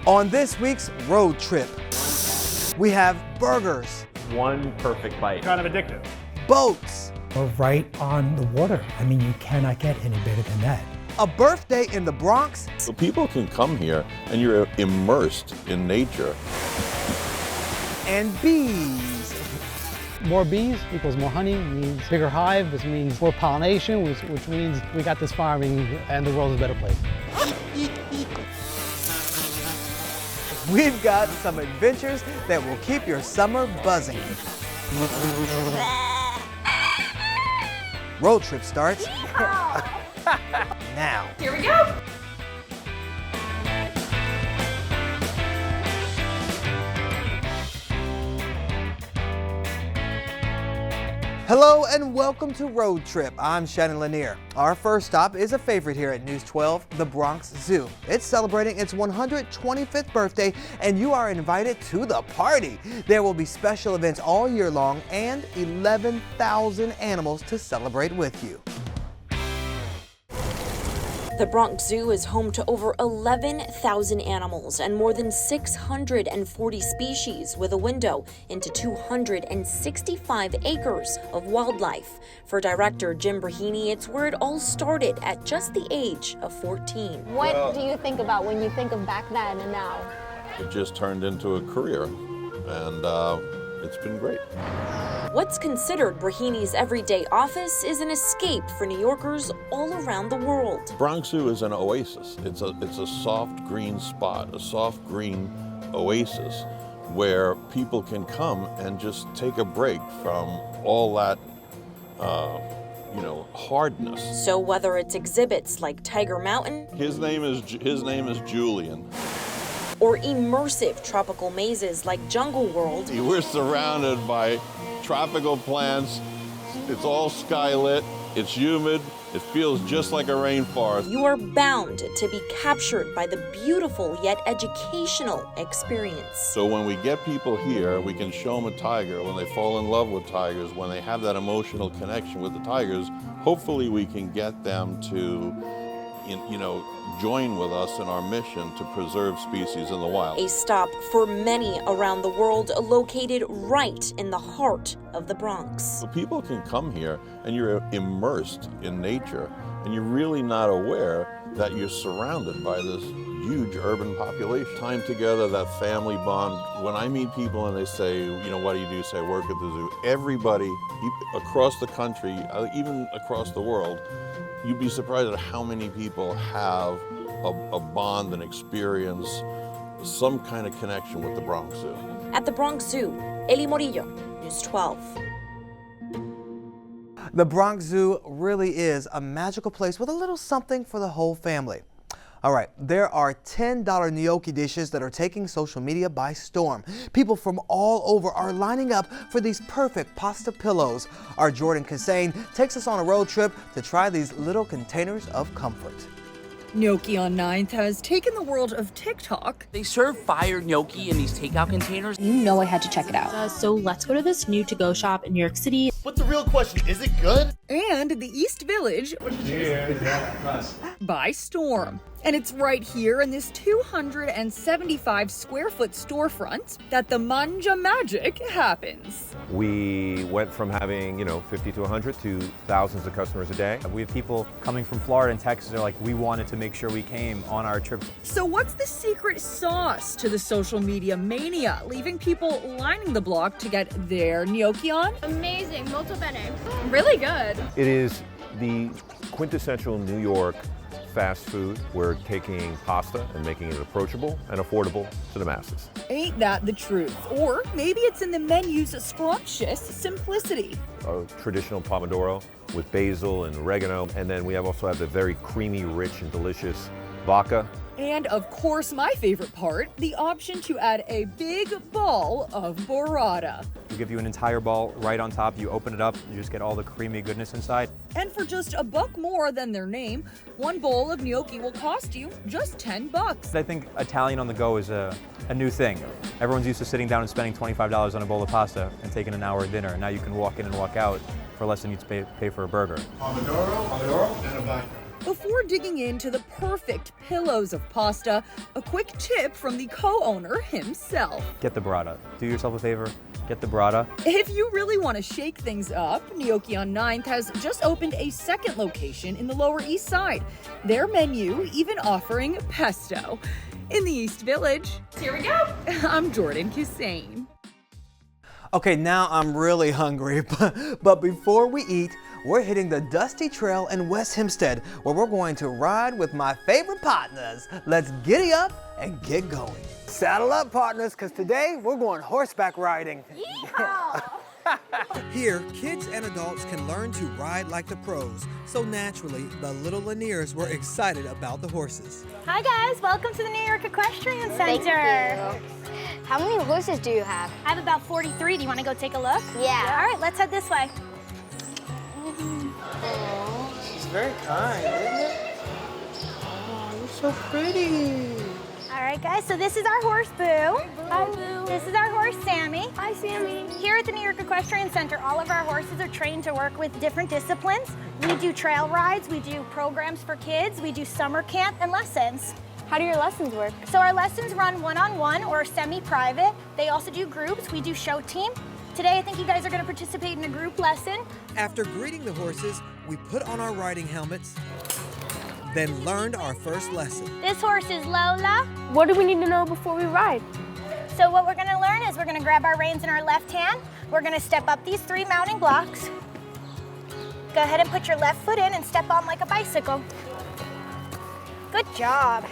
On this week's road trip, we have burgers, One perfect bite. Kind of addictive. boats, We're right on the water. I mean, you cannot get any better than that. a birthday in the Bronx, So people can come here and you're immersed in nature. and bees. More bees equals more honey, means bigger hive, which means more pollination, which means we got this farming and the world is a better place. We've got some adventures that will keep your summer buzzing. Road trip starts now. Here we go. Hello and welcome to Road Trip. I'm Shannon Lanier. Our first stop is a favorite here at News 12, the Bronx Zoo. It's celebrating its 125th birthday and you are invited to the party. There will be special events all year long and 11,000 animals to celebrate with you. The Bronx Zoo is home to over 11,000 animals and more than 640 species, with a window into 265 acres of wildlife. For director Jim Brahini, it's where it all started at just the age of 14. What do you think about when you think of back then and now? It just turned into a career, and it's been great. What's considered Brahini's everyday office is an escape for New Yorkers all around the world. Bronx Zoo is an oasis. It's a soft green spot, a soft green oasis where people can come and just take a break from all that, hardness. So whether it's exhibits like Tiger Mountain, His name is Julian. or immersive tropical mazes like Jungle World, We're surrounded by tropical plants. It's all skylit. It's humid. It feels just like a rainforest. you are bound to be captured by the beautiful yet educational experience. So when we get people here, we can show them a tiger. When they fall in love with tigers, when they have that emotional connection with the tigers, hopefully we can get them to, join with us in our mission to preserve species in the wild. A stop for many around the world, located right in the heart of the Bronx. So people can come here and you're immersed in nature and you're really not aware that you're surrounded by this huge urban population. Time together, that family bond. When I meet people and they say, what do you do? Say, I work at the zoo. Everybody across the country, even across the world, you'd be surprised at how many people have a bond and experience some kind of connection with the Bronx Zoo. At the Bronx Zoo, Eli Morillo, News 12. The Bronx Zoo really is a magical place with a little something for the whole family. All right, there are $10 gnocchi dishes that are taking social media by storm. People from all over are lining up for these perfect pasta pillows. Our Jordan Kassane takes us on a road trip to try these little containers of comfort. Gnocchi on 9th has taken the world of TikTok. They serve fire gnocchi in these takeout containers. You know I had to check it out. So let's go to this new to-go shop in New York City. But the real question, is it good? And the East Village by storm. And it's right here in this 275 square foot storefront that the manja magic happens. We went from having, 50 to 100 to thousands of customers a day. We have people coming from Florida and Texas. They're like, we wanted to make sure we came on our trip. So what's the secret sauce to the social media mania, leaving people lining the block to get their gnocchi on? Amazing, molto bene. Really good. It is the quintessential New York fast food. We're taking pasta and making it approachable and affordable to the masses. Ain't that the truth? Or maybe it's in the menu's scrumptious simplicity. A traditional pomodoro with basil and oregano, and then we also have the very creamy, rich, and delicious vodka. And of course, my favorite part, the option to add a big ball of burrata. We give you an entire ball right on top. You open it up, you just get all the creamy goodness inside. And for just $1 more than their name, one bowl of gnocchi will cost you just $10. I think Italian on the go is a new thing. Everyone's used to sitting down and spending $25 on a bowl of pasta and taking an hour dinner. Now you can walk in and walk out for less than you'd pay for a burger. Pomodoro, and a vodka. Before digging into the perfect pillows of pasta, a quick tip from the co-owner himself. Get the burrata. Do yourself a favor, get the burrata. If you really want to shake things up, Gnocchi on 9th has just opened a second location in the Lower East Side. Their menu even offering pesto. In the East Village, here we go. I'm Jordan Hussein. Okay, now I'm really hungry, but before we eat, we're hitting the dusty trail in West Hempstead, where we're going to ride with my favorite partners. Let's giddy up and get going. Saddle up, partners, because today we're going horseback riding. Here, kids and adults can learn to ride like the pros. So naturally, the little Laniers were excited about the horses. Hi guys, welcome to the New York Equestrian Center. Thank you. How many horses do you have? I have about 43. Do you want to go take a look? Yeah. All right, let's head this way. Oh, she's very kind, isn't it? Oh, you're so pretty. All right, guys, so this is our horse, Boo. Hi, Boo. This is our horse, Sammy. Hi, Sammy. Here at the New York Equestrian Center, all of our horses are trained to work with different disciplines. We do trail rides, we do programs for kids, we do summer camp and lessons. How do your lessons work? So our lessons run one-on-one or semi-private. They also do groups. We do show team. Today, I think you guys are going to participate in a group lesson. After greeting the horses, we put on our riding helmets, then learned our first lesson. This horse is Lola. What do we need to know before we ride? So what we're going to learn is we're going to grab our reins in our left hand. We're going to step up these 3 mounting blocks. Go ahead and put your left foot in and step on like a bicycle. Good job.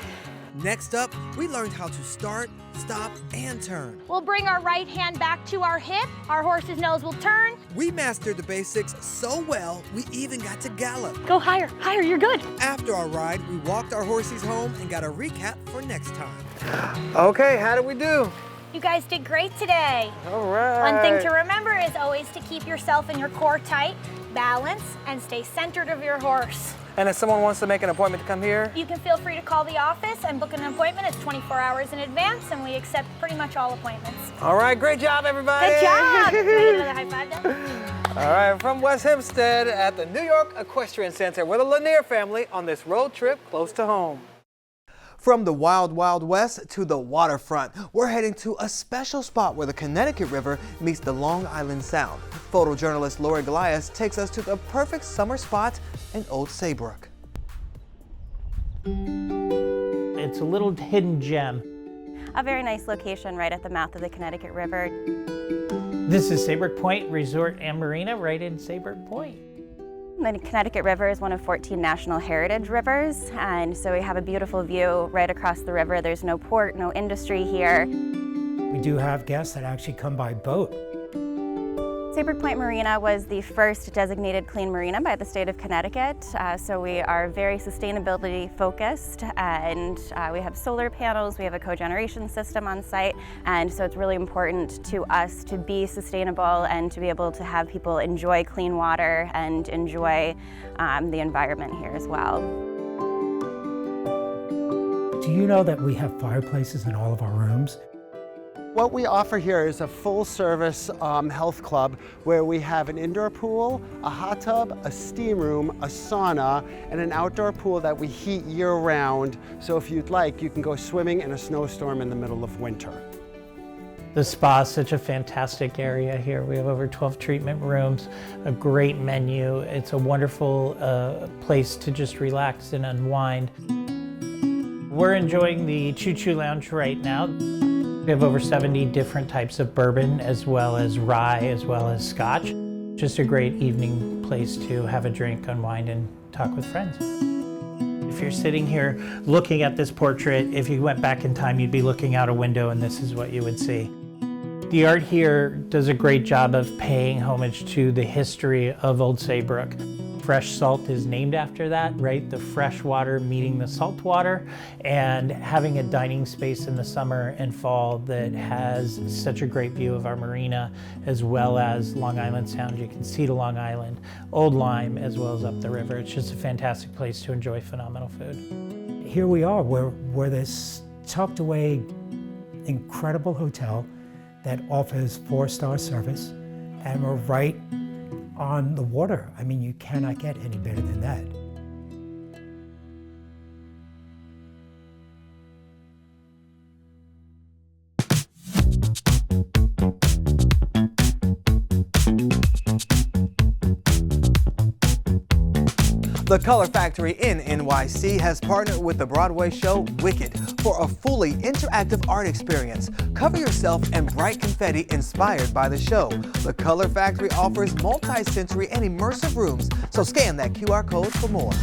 Next up, we learned how to start, stop, and turn. We'll bring our right hand back to our hip. Our horse's nose will turn. We mastered the basics so well, we even got to gallop. Go higher, higher, you're good. After our ride, we walked our horses home and got a recap for next time. Okay, how did we do? You guys did great today. All right. One thing to remember is always to keep yourself and your core tight, balance, and stay centered of your horse. And if someone wants to make an appointment to come here? You can feel free to call the office and book an appointment. It's 24 hours in advance, and we accept pretty much all appointments. All right, great job, everybody. Good job. Can we get another high five then? All right, from West Hempstead at the New York Equestrian Center, we're the Lanier family on this road trip close to home. From the wild, wild west to the waterfront, we're heading to a special spot where the Connecticut River meets the Long Island Sound. Photojournalist Lori Goliath takes us to the perfect summer spot in Old Saybrook. It's a little hidden gem. A very nice location right at the mouth of the Connecticut River. This is Saybrook Point Resort and Marina right in Saybrook Point. The Connecticut River is one of 14 national heritage rivers, and so we have a beautiful view right across the river. There's no port, no industry here. We do have guests that actually come by boat. Saybrook Point Marina was the first designated clean marina by the state of Connecticut, so we are very sustainability focused, and we have solar panels, we have a cogeneration system on site, and so it's really important to us to be sustainable and to be able to have people enjoy clean water and enjoy the environment here as well. Do you know that we have fireplaces in all of our rooms? What we offer here is a full-service health club where we have an indoor pool, a hot tub, a steam room, a sauna, and an outdoor pool that we heat year-round. So if you'd like, you can go swimming in a snowstorm in the middle of winter. The spa is such a fantastic area here. We have over 12 treatment rooms, a great menu. It's a wonderful place to just relax and unwind. We're enjoying the Choo Choo Lounge right now. We have over 70 different types of bourbon, as well as rye, as well as scotch. Just a great evening place to have a drink, unwind, and talk with friends. If you're sitting here looking at this portrait, if you went back in time, you'd be looking out a window and this is what you would see. The art here does a great job of paying homage to the history of Old Saybrook. Fresh salt is named after that, right? The fresh water meeting the salt water, and having a dining space in the summer and fall that has such a great view of our marina, as well as Long Island Sound. You can see to Long Island, Old Lyme, as well as up the river. It's just a fantastic place to enjoy phenomenal food. Here we are, we're this tucked away, incredible hotel that offers 4-star service, and we're right on the water. I mean, you cannot get any better than that. The Color Factory in NYC has partnered with the Broadway show Wicked for a fully interactive art experience. Cover yourself in bright confetti inspired by the show. The Color Factory offers multi-sensory and immersive rooms, so scan that QR code for more.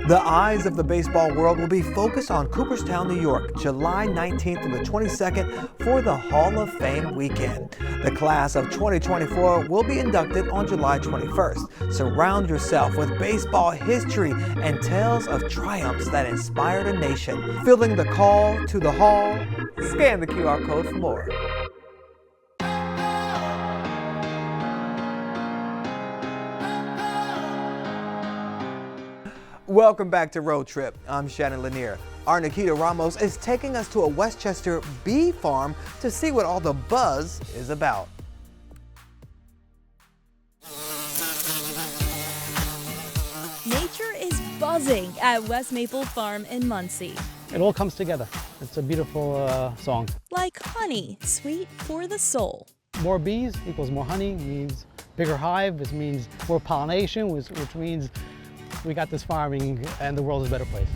The eyes of the baseball world will be focused on Cooperstown, New York, July 19th through the 22nd for the Hall of Fame weekend. The class of 2024 will be inducted on July 21st. Surround yourself with baseball history and tales of triumphs that inspired a nation. Feeling the call to the hall? Scan the QR code for more. Welcome back to Road Trip. I'm Shannon Lanier. Our Nikita Ramos is taking us to a Westchester bee farm to see what all the buzz is about. Nature is buzzing at West Maple Farm in Monsey. It all comes together. It's a beautiful song. Like honey, sweet for the soul. More bees equals more honey, means bigger hive, which means more pollination, which means we got this farming and the world is a better place.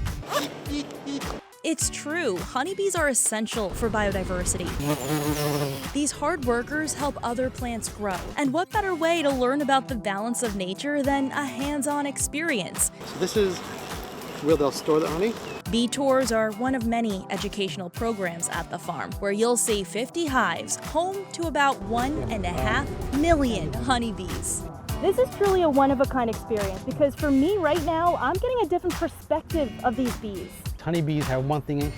It's true, honeybees are essential for biodiversity. These hard workers help other plants grow. And what better way to learn about the balance of nature than a hands-on experience? So this is where they'll store the honey? Bee tours are one of many educational programs at the farm, where you'll see 50 hives, home to about 1.5 million honeybees. This is truly a one-of-a-kind experience because for me right now, I'm getting a different perspective of these bees. Honeybees have one thing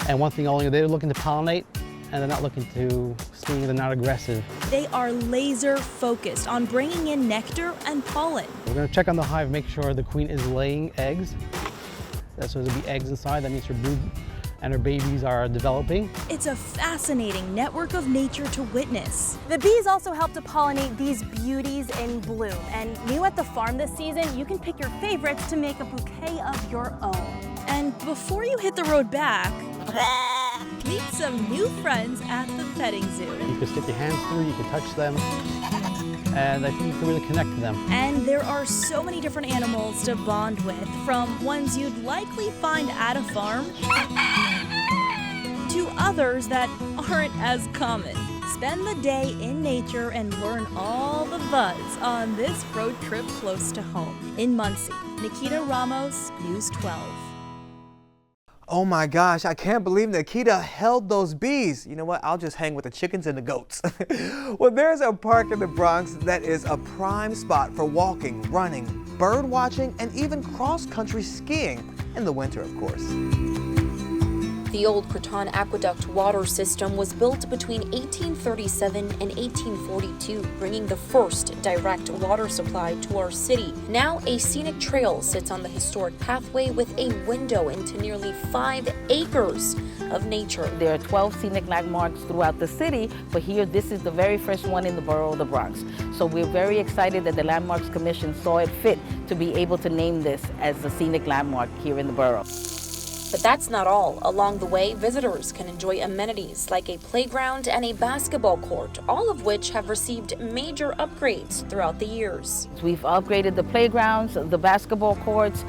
and one thing only. They're looking to pollinate and they're not looking to sting, they're not aggressive. They are laser focused on bringing in nectar and pollen. We're going to check on the hive, make sure the queen is laying eggs. So there'll be eggs inside, that means her brood and her babies are developing. It's a fascinating network of nature to witness. The bees also help to pollinate these beauties in bloom. And new at the farm this season, you can pick your favorites to make a bouquet of your own. And before you hit the road back, meet some new friends at the petting zoo. You can stick your hands through, you can touch them, and I think you can really connect to them. And there are so many different animals to bond with, from ones you'd likely find at a farm to others that aren't as common. Spend the day in nature and learn all the buzz on this road trip close to home. In Monsey, Nikita Ramos, News 12. Oh my gosh, I can't believe Nikita held those bees. You know what? I'll just hang with the chickens and the goats. Well, there's a park in the Bronx that is a prime spot for walking, running, bird watching, and even cross-country skiing in the winter, of course. The old Croton Aqueduct water system was built between 1837 and 1842, bringing the first direct water supply to our city. Now, a scenic trail sits on the historic pathway with a window into nearly 5 acres of nature. There are 12 scenic landmarks throughout the city, but here this is the very first one in the borough of the Bronx. So we're very excited that the Landmarks Commission saw it fit to be able to name this as a scenic landmark here in the borough. But that's not all. Along the way, visitors can enjoy amenities like a playground and a basketball court, all of which have received major upgrades throughout the years. We've upgraded the playgrounds, the basketball courts,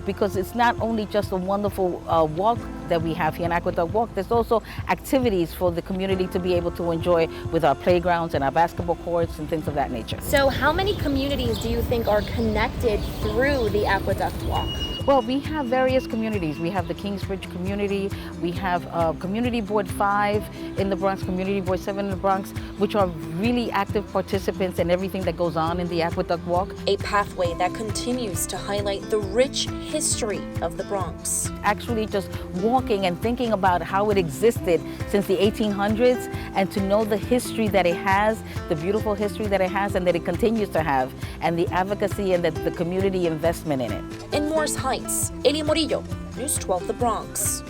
because it's not only just a wonderful walk that we have here in Aqueduct Walk, there's also activities for the community to be able to enjoy with our playgrounds and our basketball courts and things of that nature. So how many communities do you think are connected through the Aqueduct Walk? Well, we have various communities. We have the Kingsbridge community, we have Community Board 5 in the Bronx, Community Board 7 in the Bronx, which are really active participants in everything that goes on in the Aqueduct Walk. A pathway that continues to highlight the rich history of the Bronx. Actually just walking and thinking about how it existed since the 1800s and to know the history that it has, the beautiful history that it has and that it continues to have, and the advocacy and the community investment in it. In Morris Heights, Eli Morillo, News 12 The Bronx.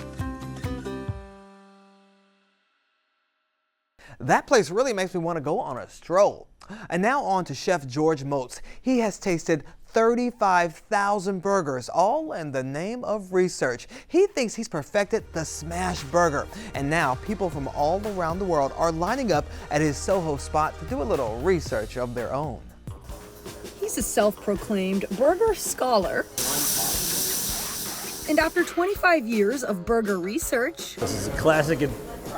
That place really makes me want to go on a stroll. And now on to Chef George Moats. He has tasted 35,000 burgers, all in the name of research. He thinks he's perfected the smash burger. And now people from all around the world are lining up at his Soho spot to do a little research of their own. He's a self-proclaimed burger scholar. And after 25 years of burger research, this is a classic and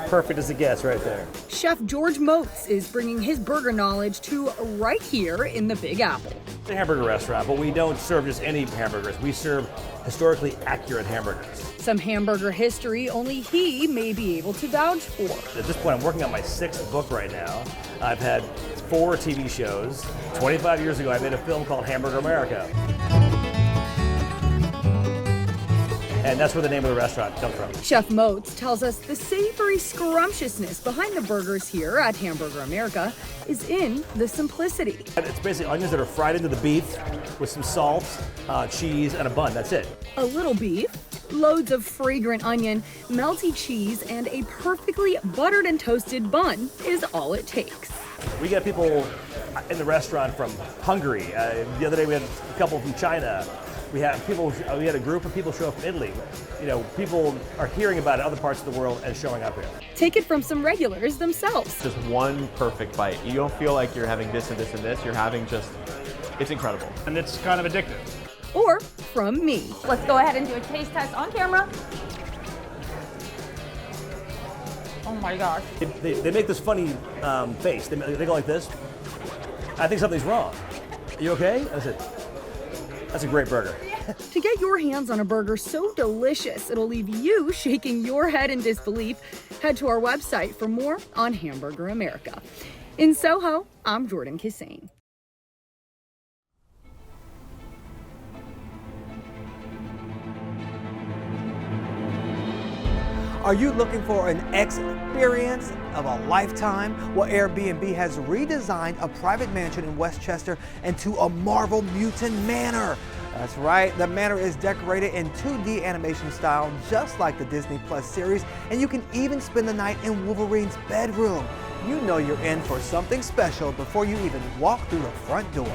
perfect as it gets right there. Chef George Moats is bringing his burger knowledge to right here in the Big Apple. It's a hamburger restaurant, but we don't serve just any hamburgers. We serve historically accurate hamburgers. Some hamburger history only he may be able to vouch for. At this point, I'm working on my 6th book right now. I've had 4 TV shows. 25 years ago, I made a film called Hamburger America. And that's where the name of the restaurant comes from. Chef Moats tells us the savory scrumptiousness behind the burgers here at Hamburger America is in the simplicity. It's basically onions that are fried into the beef with some salt, cheese, and a bun. That's it. A little beef, loads of fragrant onion, melty cheese, and a perfectly buttered and toasted bun is all it takes. We get people in the restaurant from Hungary. The other day we had a couple from China. We had a group of people show up from Italy. You know, people are hearing about it in other parts of the world and showing up here. Take it from some regulars themselves. Just one perfect bite. You don't feel like you're having this and this and this. You're having it's incredible. And it's kind of addictive. Or from me. Let's go ahead and do a taste test on camera. Oh my gosh. They make this funny face. They go like this. I think something's wrong. Are you okay? That's a great burger. To get your hands on a burger so delicious it'll leave you shaking your head in disbelief, head to our website for more on Hamburger America. In Soho, I'm Jordan Kissane. Are you looking for an experience of a lifetime? Well, Airbnb has redesigned a private mansion in Westchester into a Marvel Mutant Manor. That's right, the manor is decorated in 2D animation style, just like the Disney Plus series, and you can even spend the night in Wolverine's bedroom. You know you're in for something special before you even walk through the front door.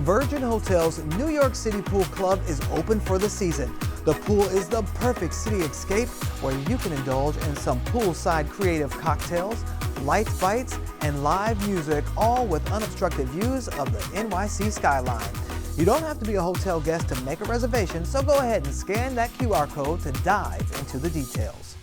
Virgin Hotels New York City Pool Club is open for the season. The pool is the perfect city escape where you can indulge in some poolside creative cocktails, light bites, and live music, all with unobstructed views of the NYC skyline. You don't have to be a hotel guest to make a reservation, so go ahead and scan that QR code to dive into the details.